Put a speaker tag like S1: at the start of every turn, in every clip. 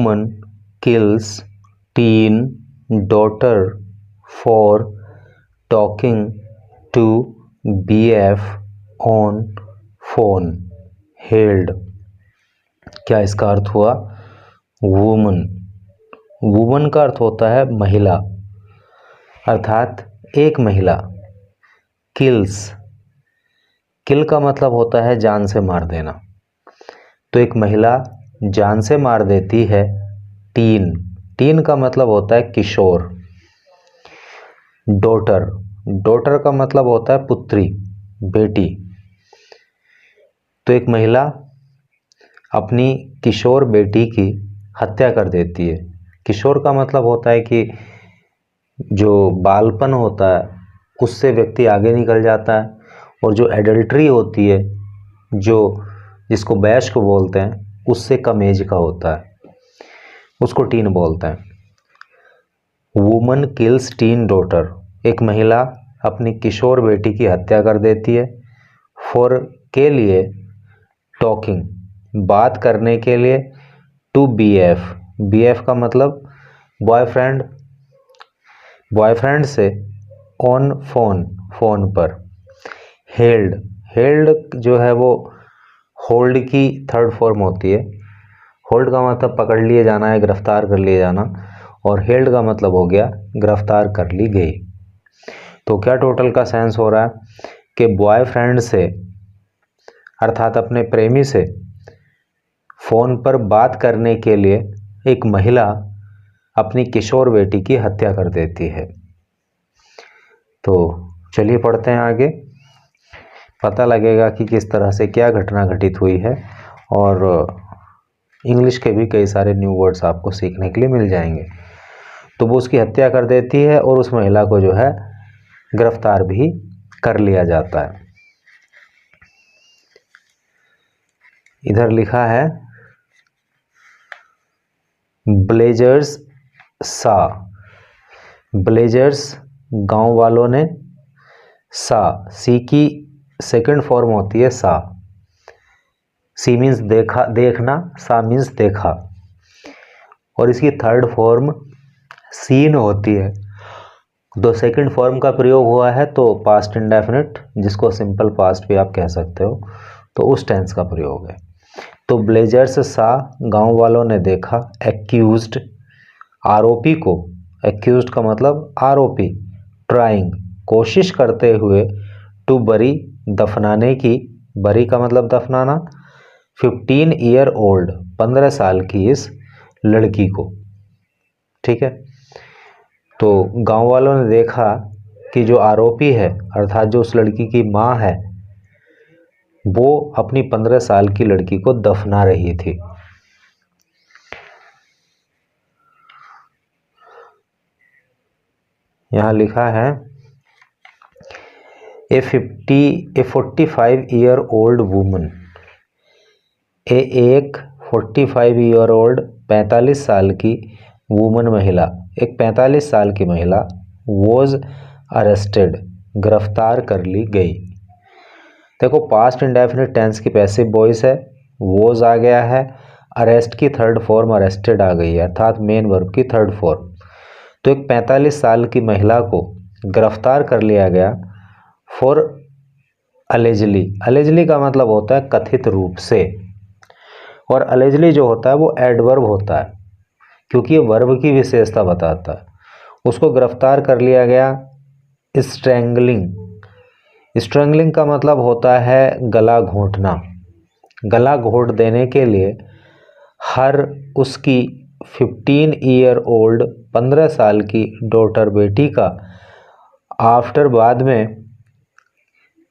S1: woman kills teen daughter for talking to BF on phone held। क्या इसका अर्थ हुआ? Woman, woman का अर्थ होता है महिला, अर्थात एक महिला। किल्स, किल का मतलब होता है जान से मार देना, तो एक महिला जान से मार देती है टीन, टीन का मतलब होता है किशोर। डॉटर, डॉटर का मतलब होता है पुत्री, बेटी। तो एक महिला अपनी किशोर बेटी की हत्या कर देती है। किशोर का मतलब होता है कि जो बालपन होता है उससे व्यक्ति आगे निकल जाता है, और जो एडल्ट्री होती है, जो जिसको वयस्क बोलते हैं, उससे कम एज का होता है, उसको टीन बोलते हैं। वुमन किल्स टीन डॉटर, एक महिला अपनी किशोर बेटी की हत्या कर देती है। फॉर के लिए, टॉकिंग बात करने के लिए, टू BF, BF का मतलब बॉयफ्रेंड, बॉयफ्रेंड से, ऑन फोन, फोन पर। हेल्ड, हेल्ड जो है वो होल्ड की थर्ड फॉर्म होती है। होल्ड का मतलब पकड़ लिए जाना है, गिरफ्तार कर लिए जाना, और हेल्ड का मतलब हो गया गिरफ्तार कर ली गई। तो क्या टोटल का सेंस हो रहा है कि बॉयफ्रेंड से अर्थात अपने प्रेमी से फोन पर बात करने के लिए एक महिला अपनी किशोर बेटी की हत्या कर देती है। तो चलिए पढ़ते हैं आगे, पता लगेगा कि किस तरह से क्या घटना घटित हुई है, और इंग्लिश के भी कई सारे न्यू वर्ड्स आपको सीखने के लिए मिल जाएंगे। तो वो उसकी हत्या कर देती है और उस महिला को जो है गिरफ्तार भी कर लिया जाता है। इधर लिखा है ब्लेजर्स सा, ब्लेजर्स गांव वालों ने, सा, सी की सेकंड फॉर्म होती है सा। सी मीन्स देखा, देखना, सा मीन्स देखा, और इसकी थर्ड फॉर्म सीन होती है। दो सेकंड फॉर्म का प्रयोग हुआ है तो पास्ट इंडेफिनिट, जिसको सिंपल पास्ट भी आप कह सकते हो, तो उस टेंस का प्रयोग है। तो ब्लेजर्स सा, गांव वालों ने देखा, एक्यूज्ड, आरोपी को, एक्यूज्ड का मतलब आरोपी, ट्राइंग, कोशिश करते हुए, टू बरी, दफनाने की, बरी का मतलब दफनाना, 15 ईयर ओल्ड, 15 साल की इस लड़की को। ठीक है, तो गांव वालों ने देखा कि जो आरोपी है अर्थात जो उस लड़की की माँ है, वो अपनी 15 साल की लड़की को दफना रही थी। यहाँ लिखा है ए 45 ईयर ओल्ड वुमन, एक 45 ईयर ओल्ड, 45 साल की वुमन महिला, एक 45 साल की महिला, वॉज अरेस्टेड, गिरफ्तार कर ली गई। देखो पास्ट इंडेफिनिट टेंस की पैसिव वॉइस है, वॉज आ गया है, अरेस्ट की थर्ड फॉर्म अरेस्टेड आ गई है, अर्थात मेन वर्ब की थर्ड फॉर्म। तो एक 45 साल की महिला को गिरफ्तार कर लिया गया फॉर अलेजली, अलेजली का मतलब होता है कथित रूप से, और अलेजली जो होता है वो एडवर्ब होता है क्योंकि ये वर्ब की विशेषता बताता है। उसको गिरफ्तार कर लिया गया स्ट्रैंगलिंग, स्ट्रैंगलिंग का मतलब होता है गला घोंटना, गला घोंट देने के लिए हर उसकी 15 ईयर ओल्ड, 15 साल की डॉटर, बेटी का, आफ्टर बाद में,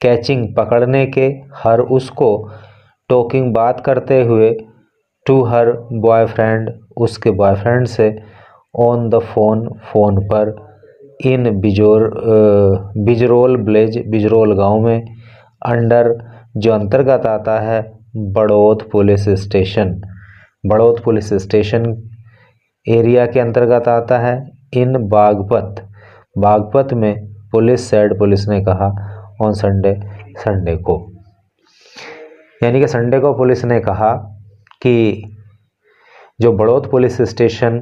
S1: कैचिंग पकड़ने के, हर उसको, टॉकिंग बात करते हुए, टू हर बॉयफ्रेंड उसके बॉयफ्रेंड से, ऑन द फोन फोन पर, इन बिजरोल विलेज बिजरोल गांव में, अंडर जो अंतर्गत आता है Baraut police station, Baraut police station area के अंतर्गत आता है, इन बागपत, बागपत में, पुलिस सेड पुलिस ने कहा, ऑन संडे संडे को, यानी कि संडे को पुलिस ने कहा कि जो बड़ौत पुलिस स्टेशन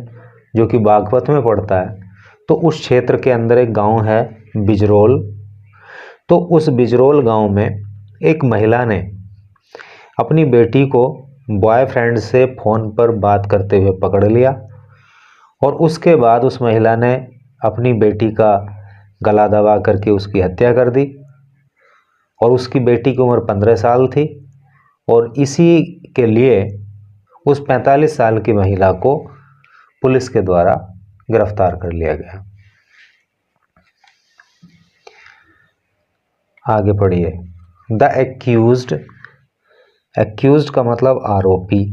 S1: जो कि बागपत में पड़ता है, तो उस क्षेत्र के अंदर एक गांव है बिजरोल। तो उस बिजरोल गांव में एक महिला ने अपनी बेटी को बॉयफ्रेंड से फ़ोन पर बात करते हुए पकड़ लिया और उसके बाद उस महिला ने अपनी बेटी का गला दबा करके उसकी हत्या कर दी। और उसकी बेटी की उम्र 15 साल थी और इसी के लिए उस 45 साल की महिला को पुलिस के द्वारा गिरफ्तार कर लिया गया। आगे पढ़िए। द एक्यूज्ड, एक्यूज्ड का मतलब आरोपी।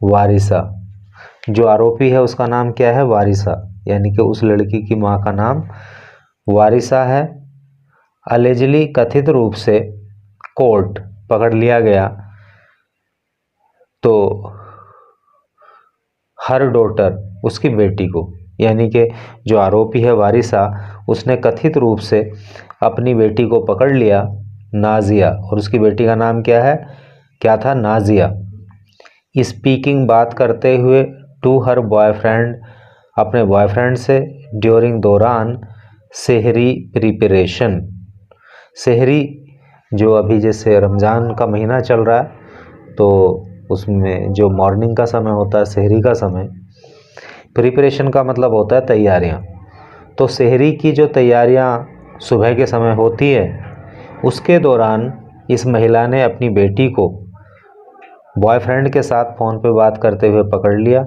S1: वारिसा, जो आरोपी है उसका नाम क्या है? वारिसा, यानी कि उस लड़की की माँ का नाम वारिसा है। अलेजली, कथित रूप से कोर्ट, पकड़ लिया गया। तो हर डॉटर, उसकी बेटी को, यानी कि जो आरोपी है वारिसा, उसने कथित रूप से अपनी बेटी को पकड़ लिया, नाजिया, और उसकी बेटी का नाम क्या था? नाजिया। स्पीकिंग, बात करते हुए, टू हर बॉयफ्रेंड, अपने बॉयफ्रेंड से, ड्यूरिंग, दौरान, सेहरी प्रिपरेशन, सेहरी जो अभी जैसे रमज़ान का महीना चल रहा है तो उसमें जो मॉर्निंग का समय होता है, सेहरी का समय, प्रिपरेशन का मतलब होता है तैयारियां। तो सेहरी की जो तैयारियां सुबह के समय होती है, उसके दौरान इस महिला ने अपनी बेटी को बॉयफ्रेंड के साथ फ़ोन पे बात करते हुए पकड़ लिया,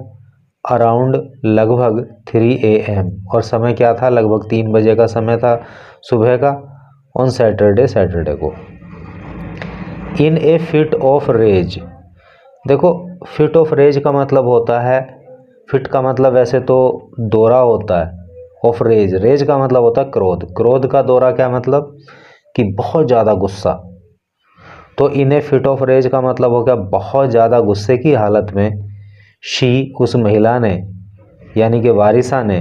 S1: अराउंड लगभग 3 AM, और समय क्या था? लगभग 3 बजे का समय था सुबह का, ऑन सैटरडे को। इन ए फिट ऑफ रेज, देखो फिट ऑफ रेज का मतलब होता है, फिट का मतलब वैसे तो दौरा होता है, ऑफ रेज, रेज का मतलब होता है क्रोध, क्रोध का दौरा क्या मतलब? कि बहुत ज़्यादा गुस्सा। तो इन ए फिट ऑफ रेज का मतलब हो गया बहुत ज़्यादा गुस्से की हालत में, शी, उस महिला ने, यानी कि वारिसा ने,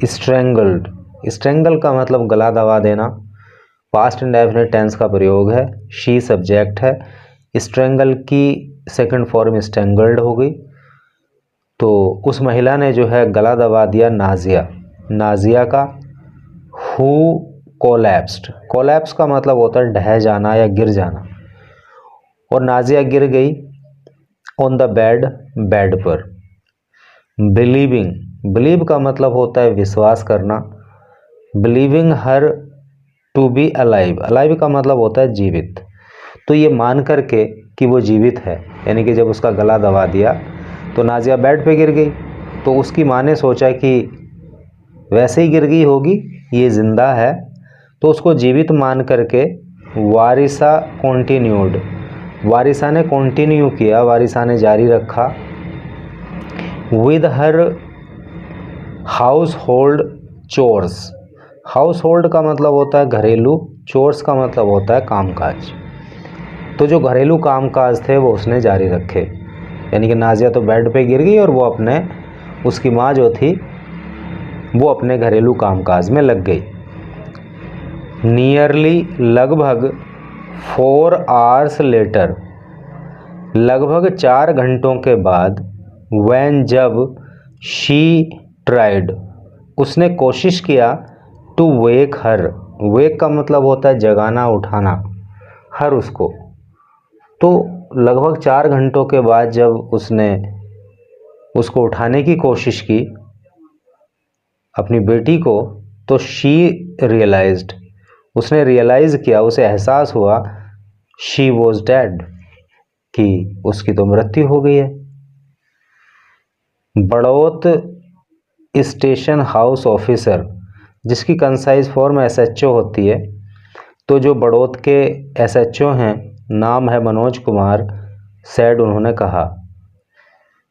S1: स्ट्रेंगल्ड, स्ट्रेंगल का मतलब गला दबा देना, पास्ट इंडेफिनिट टेंस का प्रयोग है, शी सब्जेक्ट है, स्ट्रेंगल की सेकंड फॉर्म स्ट्रेंगल्ड हो गई। तो उस महिला ने जो है गला दबा दिया नाजिया, नाजिया का। हु कोलैप्स्ड, कोलैप्स का मतलब होता है ढह जाना या गिर जाना, और नाजिया गिर गई ऑन द बेड, बेड पर। बिलीविंग, बिलीव का मतलब होता है विश्वास करना, believing her to be alive, alive का मतलब होता है जीवित। तो ये मान करके कि वो जीवित है, यानी कि जब उसका गला दबा दिया तो नाजिया बेड पे गिर गई, तो उसकी माँ ने सोचा कि वैसे ही गिर गई होगी, ये जिंदा है, तो उसको जीवित मान करके वारिसा कॉन्टिन्यूड, वारिसा ने कंटिन्यू किया, वारिसा ने जारी रखा, with her house hold chores, house hold का मतलब होता है घरेलू, चोर्स का मतलब होता है कामकाज। तो जो घरेलू कामकाज थे वो उसने जारी रखे, यानी कि नाजिया तो बेड पे गिर गई और वो अपने, उसकी माँ जो थी वो अपने घरेलू कामकाज में लग गई। नियरली, लगभग 4 आवर्स लेटर, लगभग 4 घंटों के बाद, व्हेन, जब, शी ट्राइड, उसने कोशिश किया, टू वेक हर, वेक का मतलब होता है जगाना, उठाना, हर उसको। तो लगभग 4 घंटों के बाद जब उसने उसको उठाने की कोशिश की अपनी बेटी को, तो शी रियलाइज्ड, उसने रियलाइज़ किया, उसे एहसास हुआ, शी वॉज डेड, कि उसकी तो मृत्यु हो गई है। बड़ौत स्टेशन हाउस ऑफिसर, जिसकी कंसाइज फॉर्म SHO होती है, तो जो बड़ौत के SHO हैं, नाम है मनोज कुमार, सैड, उन्होंने कहा,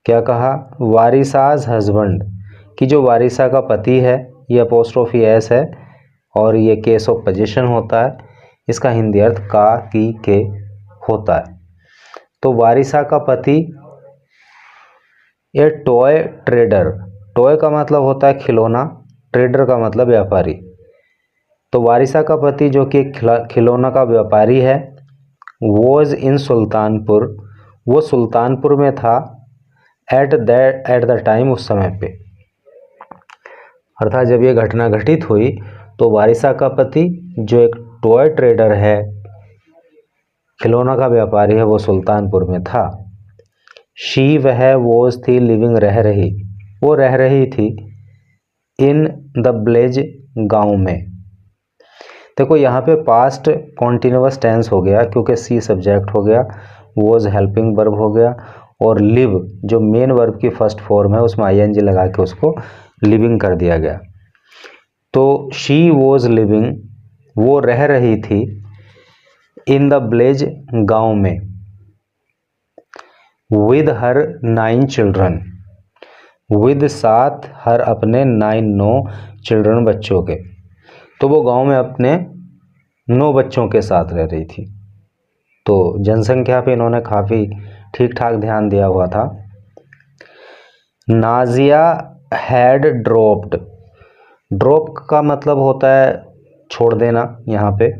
S1: क्या कहा? वारिसाज हस्बैंड, कि जो वारिसा का पति है, ये अपोस्ट्रोफी एस है और ये केस ऑफ पोजीशन होता है, इसका हिंदी अर्थ का, की, के होता है। तो वारिसा का पति ए टॉय ट्रेडर, टॉय का मतलब होता है खिलौना, ट्रेडर का मतलब व्यापारी। तो वारिसा का पति जो कि खिलौना का व्यापारी है, वॉज इन सुल्तानपुर, वो सुल्तानपुर में था, एट द टाइम, उस समय पे, अर्थात जब ये घटना घटित हुई तो वारिसा का पति जो एक टॉय ट्रेडर है, खिलौना का व्यापारी है, वो सुल्तानपुर में था। शी, वह, वोज थी, लिविंग रह रही, वो रह रही थी, इन द विलेज, गांव में। देखो यहाँ पे पास्ट कॉन्टिन्यूअस टेंस हो गया क्योंकि सी सब्जेक्ट हो गया, वोज हेल्पिंग वर्ब हो गया, और लिव जो मेन वर्ब की फर्स्ट फॉर्म है उसमें आईएनजी लगा के उसको लिविंग कर दिया गया। तो शी वॉज लिविंग, वो रह रही थी, इन द विलेज, गांव में, विद हर 9 चिल्ड्रन, विद साथ, हर अपने, 9 चिल्ड्रन बच्चों के। तो वो गांव में अपने 9 बच्चों के साथ रह रही थी। तो जनसंख्या पे इन्होंने काफ़ी ठीक ठाक ध्यान दिया हुआ था। नाजिया हैड ड्रॉप्ड, ड्रॉप का मतलब होता है छोड़ देना यहाँ पे।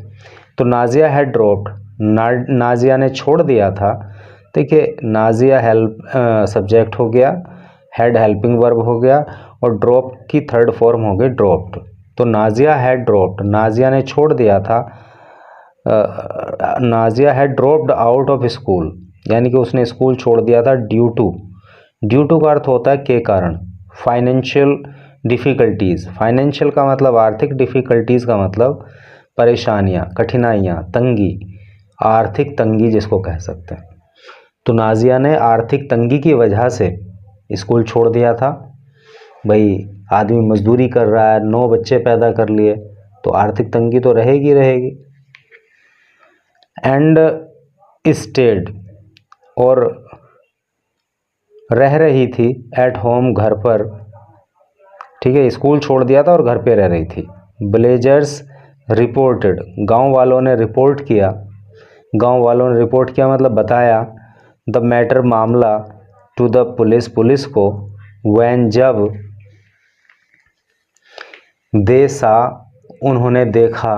S1: तो नाजिया हैड ड्रॉप्ड, नाजिया ने छोड़ दिया था। देखिए नाजिया हेल्प सब्जेक्ट हो गया, हैड हेल्पिंग वर्ब हो गया, और ड्रॉप की थर्ड फॉर्म हो गई ड्रॉप्ड। तो नाजिया हैड ड्रॉप्ड, नाजिया ने छोड़ दिया था। Nazia had dropped out of school, यानी कि उसने स्कूल छोड़ दिया था ड्यू टू, ड्यू टू का अर्थ होता है के कारण। फाइनेंशियल डिफ़िकल्टीज़, फाइनेंशियल का मतलब आर्थिक, डिफ़िकल्टीज़ का मतलब परेशानियाँ, कठिनाइयाँ, तंगी, आर्थिक तंगी जिसको कह सकते हैं। तो नाजिया ने आर्थिक तंगी की वजह से स्कूल छोड़ दिया था। भाई आदमी मजदूरी कर रहा है, 9 बच्चे पैदा कर लिए, तो आर्थिक तंगी तो रहेगी रहेगी। एंड स्टेड, और रह रही थी, एट होम, घर पर, ठीक है, स्कूल छोड़ दिया था और घर पे रह रही थी। विलेजर्स रिपोर्टेड, गांव वालों ने रिपोर्ट किया, गांव वालों ने रिपोर्ट किया मतलब बताया, द मैटर, मामला, टू द पुलिस, पुलिस को, व्हेन, जब, दे सा, उन्होंने देखा,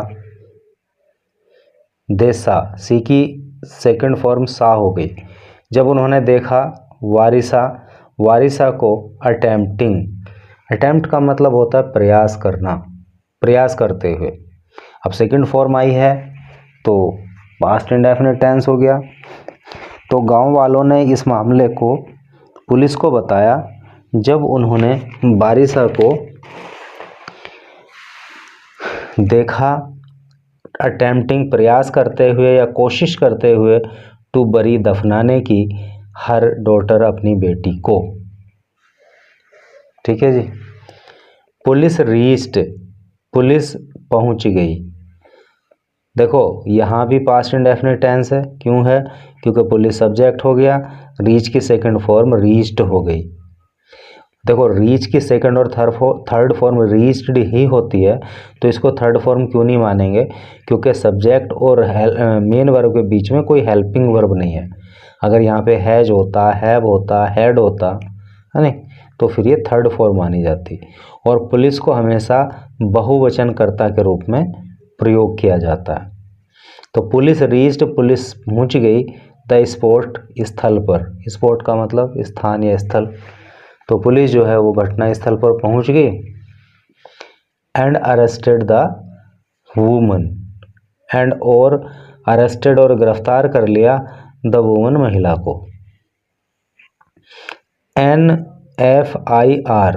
S1: दे सा, सी की सेकंड फॉर्म सा हो गई, जब उन्होंने देखा, वारिसा, वारिसा को, अटेम्प्टिंग, अटेम्प्ट का मतलब होता है प्रयास करना, प्रयास करते हुए। अब सेकंड फॉर्म आई है तो पास्ट इंडेफिनिट टेंस हो गया। तो गांव वालों ने इस मामले को पुलिस को बताया जब उन्होंने वारिसा को देखा, अटेम्प्टिंग, प्रयास करते हुए या कोशिश करते हुए, टू बरी, दफनाने की, हर डॉटर, अपनी बेटी को। ठीक है जी। पुलिस रीच्ड, पुलिस पहुंच गई। देखो यहाँ भी पास्ट इंडेफिनिट टेंस है, क्यों है? क्योंकि पुलिस सब्जेक्ट हो गया, रीच की सेकंड फॉर्म रीच्ड हो गई। देखो रीच की सेकंड और थर्ड फॉर्म रीच्ड ही होती है, तो इसको थर्ड फॉर्म क्यों नहीं मानेंगे? क्योंकि सब्जेक्ट और मेन वर्ब के बीच में कोई हेल्पिंग वर्ब नहीं है। अगर यहाँ पे हैज होता, हैव होता, हैड होता, है नहीं, तो फिर ये थर्ड फॉर्म मानी जाती। और पुलिस को हमेशा बहुवचनकर्ता के रूप में प्रयोग किया जाता है। तो पुलिस रीच्ड, पुलिस पहुँच गई, द स्पॉट, स्थल पर, स्पॉट का मतलब स्थान या स्थल। तो पुलिस जो है वो घटना स्थल पर पहुंच गई। And arrested the woman, and और अरेस्टेड और गिरफ्तार कर लिया, द वुमन, महिला को। NFIR,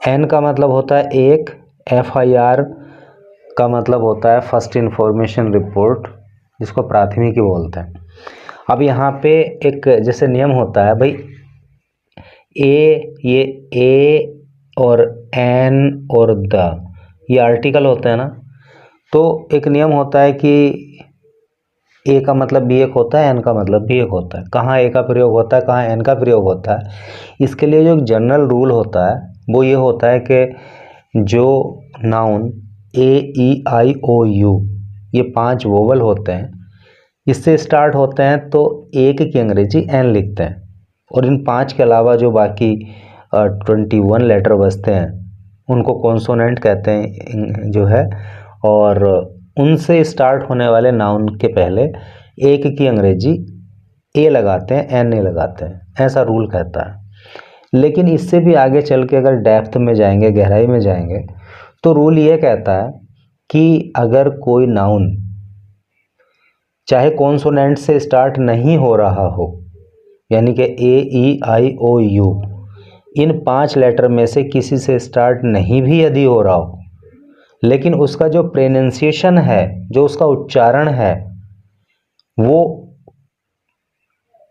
S1: एन का मतलब होता है एक, FIR का मतलब होता है फर्स्ट इंफॉर्मेशन रिपोर्ट, जिसको प्राथमिकी बोलते हैं। अब यहाँ पे एक जैसे नियम होता है भाई, ये ए और एन और द, ये आर्टिकल होते हैं ना, तो एक नियम होता है कि ए का मतलब भी एक होता है, एन का मतलब भी एक होता है। कहाँ ए का प्रयोग होता है, कहाँ एन का प्रयोग होता है, इसके लिए जो एक जनरल रूल होता है वो ये होता है कि जो नाउन AEIOU, ये 5 वोवल होते हैं, इससे स्टार्ट होते हैं तो एक की अंग्रेजी एन लिखते हैं, और इन 5 के अलावा जो बाकी 21 लेटर बचते हैं उनको कॉन्सोनेंट कहते हैं जो है। और उनसे स्टार्ट होने वाले नाउन के पहले एक की अंग्रेजी ए लगाते हैं, एन ए लगाते हैं, ऐसा रूल कहता है। लेकिन इससे भी आगे चल के अगर डेप्थ में जाएंगे, गहराई में जाएंगे, तो रूल ये कहता है कि अगर कोई नाउन चाहे कॉन्सोनेंट से स्टार्ट नहीं हो रहा हो, यानी कि ए ई आई ओ यू, इन 5 लेटर में से किसी से स्टार्ट नहीं भी यदि हो रहा हो, लेकिन उसका जो प्रोनाउंसिएशन है, जो उसका उच्चारण है, वो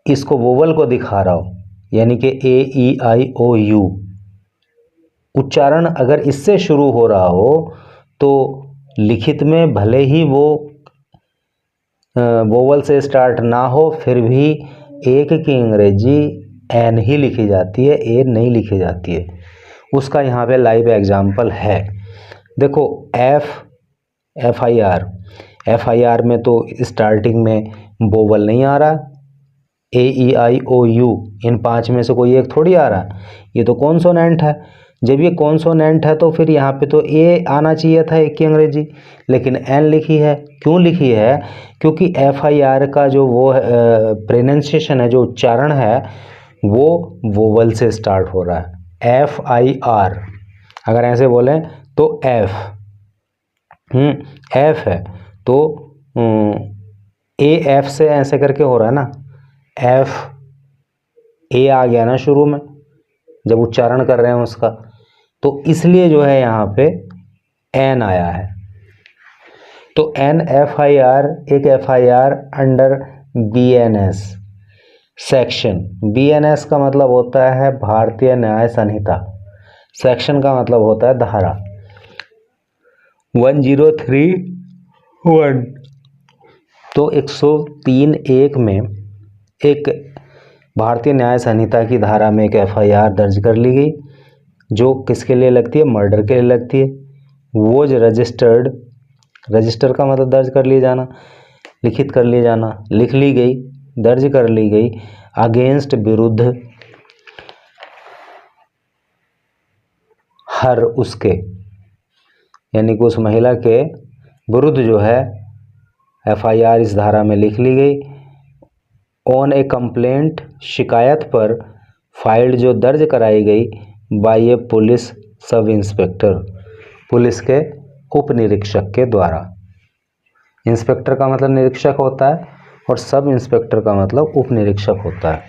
S1: इसको वोवल को दिखा रहा हो, यानी कि ए ई आई ओ यू उच्चारण अगर इससे शुरू हो रहा हो, तो लिखित में भले ही वो वोवल से स्टार्ट ना हो, फिर भी एक की अंग्रेजी एन ही लिखी जाती है, ए नहीं लिखी जाती है। उसका यहाँ पे लाइव एग्जाम्पल है। देखो एफ आई आर में तो स्टार्टिंग में वोवल नहीं आ रहा, ए ई आई ओ यू इन 5 में से कोई एक थोड़ी आ रहा है, ये तो कॉन्सोनेंट है। जब ये कॉन्सोनेंट है तो फिर यहाँ पे तो ए आना चाहिए था एक की अंग्रेजी, लेकिन एन लिखी है। क्यों लिखी है? क्योंकि एफ आई आर का जो वो प्रोनाउंसिएशन है, जो उच्चारण है, वो वोवल से स्टार्ट हो रहा है। एफ आई आर अगर ऐसे बोलें तो एफ है तो ए एफ से ऐसे करके हो रहा है ना, एफ ए आ गया ना शुरू में जब उच्चारण कर रहे हैं उसका, तो इसलिए जो है यहाँ पे एन आया है। तो एन एफ आई आर, एक F I R under B N S section. B N S का मतलब होता है भारतीय न्याय संहिता, सेक्शन का मतलब होता है धारा 1031। तो 103(1) में एक भारतीय न्याय संहिता की धारा में एक एफआईआर दर्ज कर ली गई, जो किसके लिए लगती है? मर्डर के लिए लगती है। वो जो रजिस्टर का मतलब दर्ज कर लिए जाना, लिखित कर लिए जाना, लिख ली गई, दर्ज कर ली गई अगेंस्ट, विरुद्ध, हर उसके, यानी कि उस महिला के विरुद्ध जो है एफआईआर इस धारा में लिख ली गई। ऑन ए कंप्लेंट, शिकायत पर, फाइल्ड जो दर्ज कराई गई बाय ए पुलिस सब इंस्पेक्टर, पुलिस के उप निरीक्षक के द्वारा। इंस्पेक्टर का मतलब निरीक्षक होता है और सब इंस्पेक्टर का मतलब उप निरीक्षक होता है।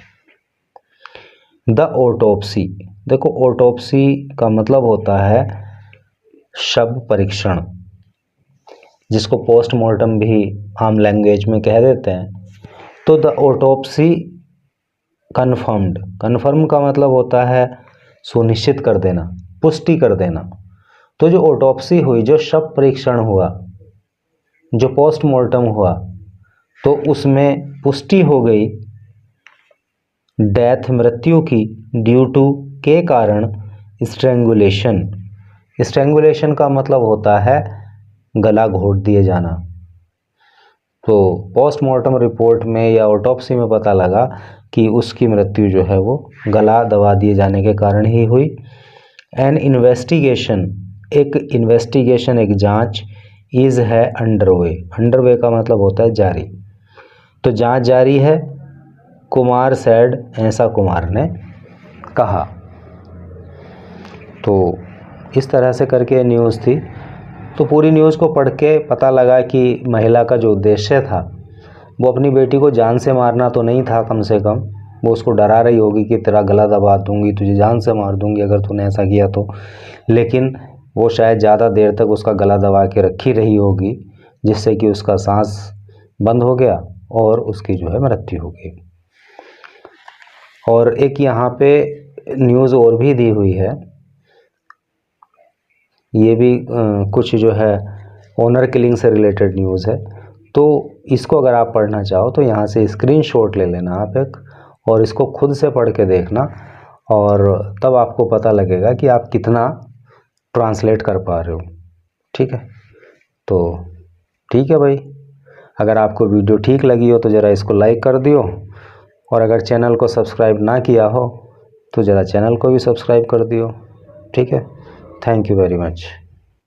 S1: द ऑटोप्सी, देखो ऑटोप्सी का मतलब होता है शव परीक्षण, जिसको पोस्टमार्टम भी आम लैंग्वेज में कह देते हैं। तो द ऑटोप्सी कन्फर्म्ड, कन्फर्म का मतलब होता है सुनिश्चित कर देना, पुष्टि कर देना। तो जो ऑटोप्सी हुई, जो शव परीक्षण हुआ, जो पोस्टमार्टम हुआ, तो उसमें पुष्टि हो गई डेथ, मृत्यु की, ड्यू टू, के कारण, स्ट्रैंगुलेशन। स्ट्रैंगुलेशन का मतलब होता है गला घोट दिए जाना। तो पोस्टमार्टम रिपोर्ट में या ऑटोप्सी में पता लगा कि उसकी मृत्यु जो है वो गला दबा दिए जाने के कारण ही हुई। एन इन्वेस्टिगेशन, एक इन्वेस्टिगेशन, एक जांच, इज है अंडरवे, अंडरवे का मतलब होता है जारी। तो जांच जारी है। कुमार सैड, ऐसा कुमार ने कहा। तो इस तरह से करके न्यूज़ थी। तो पूरी न्यूज़ को पढ़ के पता लगा कि महिला का जो उद्देश्य था वो अपनी बेटी को जान से मारना तो नहीं था, कम से कम वो उसको डरा रही होगी कि तेरा गला दबा दूंगी, तुझे जान से मार दूंगी अगर तूने ऐसा किया तो। लेकिन वो शायद ज़्यादा देर तक उसका गला दबा के रखी रही होगी, जिससे कि उसका सांस बंद हो गया और उसकी जो है मृत्यु हो गई। और एक यहाँ पे न्यूज़ और भी दी हुई है, ये भी कुछ जो है ऑनर किलिंग से रिलेटेड न्यूज़ है। तो इसको अगर आप पढ़ना चाहो तो यहाँ से स्क्रीनशॉट ले लेना आप एक, और इसको खुद से पढ़ के देखना, और तब आपको पता लगेगा कि आप कितना ट्रांसलेट कर पा रहे हो। ठीक है, तो ठीक है भाई, अगर आपको वीडियो ठीक लगी हो तो ज़रा इसको लाइक कर दियो, और अगर चैनल को सब्सक्राइब ना किया हो तो ज़रा चैनल को भी सब्सक्राइब कर दियो। ठीक है, थैंक यू वेरी मच।